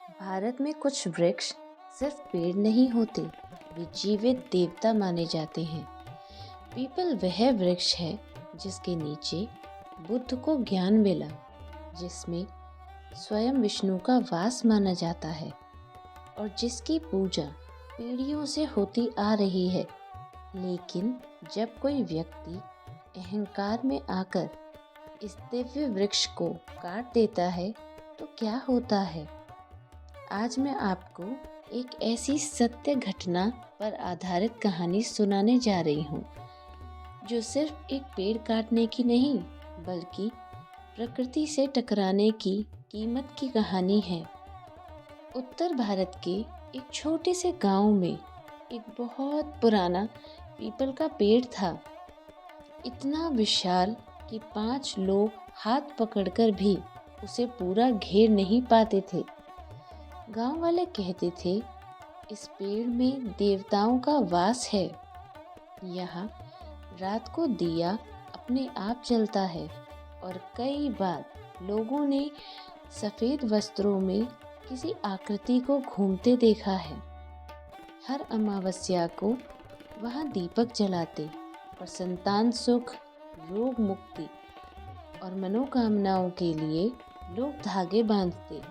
भारत में कुछ वृक्ष सिर्फ पेड़ नहीं होते, वे जीवित देवता माने जाते हैं। पीपल वह वृक्ष है जिसके नीचे बुद्ध को ज्ञान मिला, जिसमें स्वयं विष्णु का वास माना जाता है और जिसकी पूजा पीढ़ियों से होती आ रही है। लेकिन जब कोई व्यक्ति अहंकार में आकर इस दिव्य वृक्ष को काट देता है तो क्या होता है? आज मैं आपको एक ऐसी सत्य घटना पर आधारित कहानी सुनाने जा रही हूँ, जो सिर्फ एक पेड़ काटने की नहीं, बल्कि प्रकृति से टकराने की कीमत की कहानी है। उत्तर भारत के एक छोटे से गांव में एक बहुत पुराना पीपल का पेड़ था, इतना विशाल कि 5 लोग हाथ पकड़कर भी उसे पूरा घेर नहीं पाते थे। गांव वाले कहते थे, इस पेड़ में देवताओं का वास है। यहाँ रात को दिया अपने आप जलता है और कई बार लोगों ने सफेद वस्त्रों में किसी आकृति को घूमते देखा है। हर अमावस्या को वहाँ दीपक जलाते और संतान सुख, रोग मुक्ति और मनोकामनाओं के लिए लोग धागे बांधते।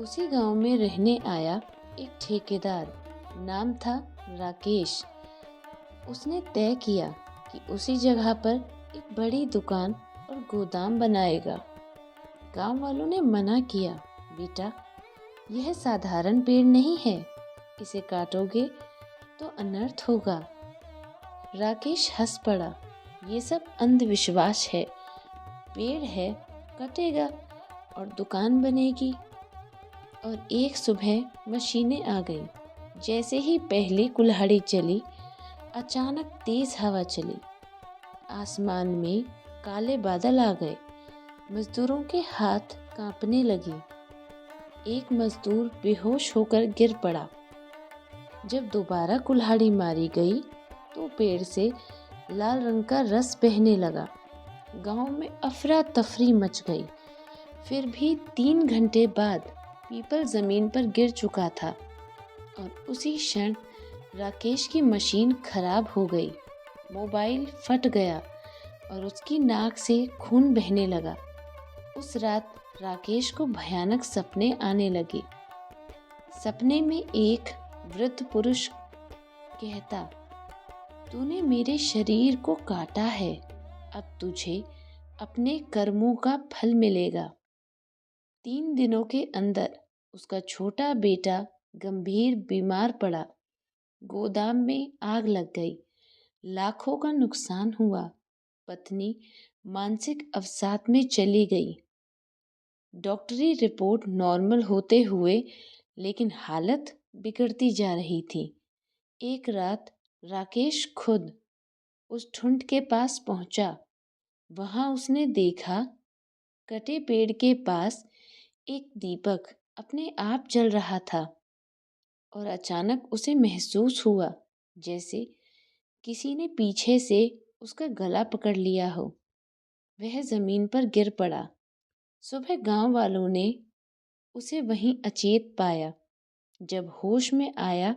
उसी गांव में रहने आया एक ठेकेदार, नाम था राकेश। उसने तय किया कि उसी जगह पर एक बड़ी दुकान और गोदाम बनाएगा। गांव वालों ने मना किया, बेटा, यह साधारण पेड़ नहीं है, इसे काटोगे तो अनर्थ होगा। राकेश हंस पड़ा, ये सब अंधविश्वास है। पेड़ है, कटेगा और दुकान बनेगी। और एक सुबह मशीनें आ गईं। जैसे ही पहली कुल्हाड़ी चली, अचानक तेज हवा चली। आसमान में काले बादल आ गए। मजदूरों के हाथ कांपने लगे। एक मजदूर बेहोश होकर गिर पड़ा। जब दोबारा कुल्हाड़ी मारी गई तो पेड़ से लाल रंग का रस बहने लगा। गांव में अफरा तफरी मच गई। फिर भी 3 घंटे बाद पीपल जमीन पर गिर चुका था और उसी क्षण राकेश की मशीन खराब हो गई। मोबाइल फट गया और उसकी नाक से खून बहने लगा। उस रात राकेश को भयानक सपने आने लगे। सपने में एक वृद्ध पुरुष कहता, तूने मेरे शरीर को काटा है, अब तुझे अपने कर्मों का फल मिलेगा। 3 दिनों के अंदर उसका छोटा बेटा गंभीर बीमार पड़ा। गोदाम में आग लग गई। लाखों का नुकसान हुआ। पत्नी मानसिक अवसाद में चली गई। डॉक्टरी रिपोर्ट नॉर्मल होते हुए लेकिन हालत बिगड़ती जा रही थी। एक रात राकेश खुद उस ठुंड के पास पहुंचा। वहां उसने देखा, कटे पेड़ के पास एक दीपक अपने आप जल रहा था और अचानक उसे महसूस हुआ जैसे किसी ने पीछे से उसका गला पकड़ लिया हो। वह जमीन पर गिर पड़ा। सुबह गांव वालों ने उसे वहीं अचेत पाया। जब होश में आया,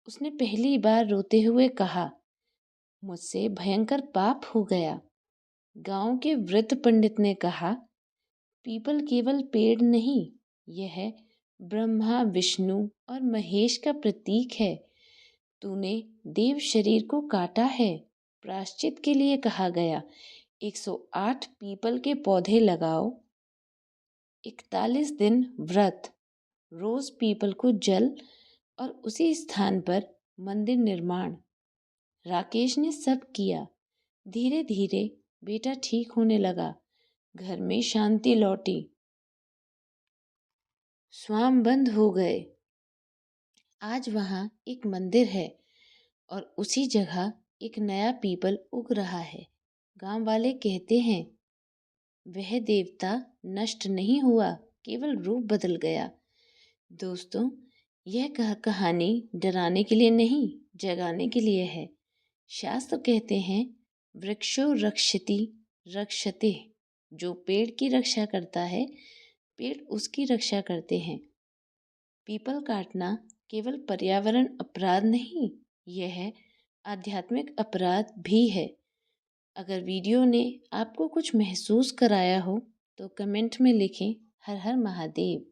उसने पहली बार रोते हुए कहा, मुझसे भयंकर पाप हो गया। गांव के वृद्ध पंडित ने कहा, पीपल केवल पेड़ नहीं, यह ब्रह्मा, विष्णु और महेश का प्रतीक है। तूने देव शरीर को काटा है। प्रायश्चित के लिए कहा गया, 108 पीपल के पौधे लगाओ, 41 दिन व्रत, रोज पीपल को जल और उसी स्थान पर मंदिर निर्माण। राकेश ने सब किया। धीरे धीरे बेटा ठीक होने लगा। घर में शांति लौटी। स्वाम बंद हो गए। आज वहाँ एक मंदिर है और उसी जगह एक नया पीपल उग रहा है। गांव वाले कहते हैं, वह देवता नष्ट नहीं हुआ, केवल रूप बदल गया। दोस्तों, यह कहानी डराने के लिए नहीं, जगाने के लिए है। शास्त्र कहते हैं, वृक्षो रक्षति रक्षते, जो पेड़ की रक्षा करता है पेड़ उसकी रक्षा करते हैं। पीपल काटना केवल पर्यावरण अपराध नहीं, यह आध्यात्मिक अपराध भी है। अगर वीडियो ने आपको कुछ महसूस कराया हो तो कमेंट में लिखें हर हर महादेव।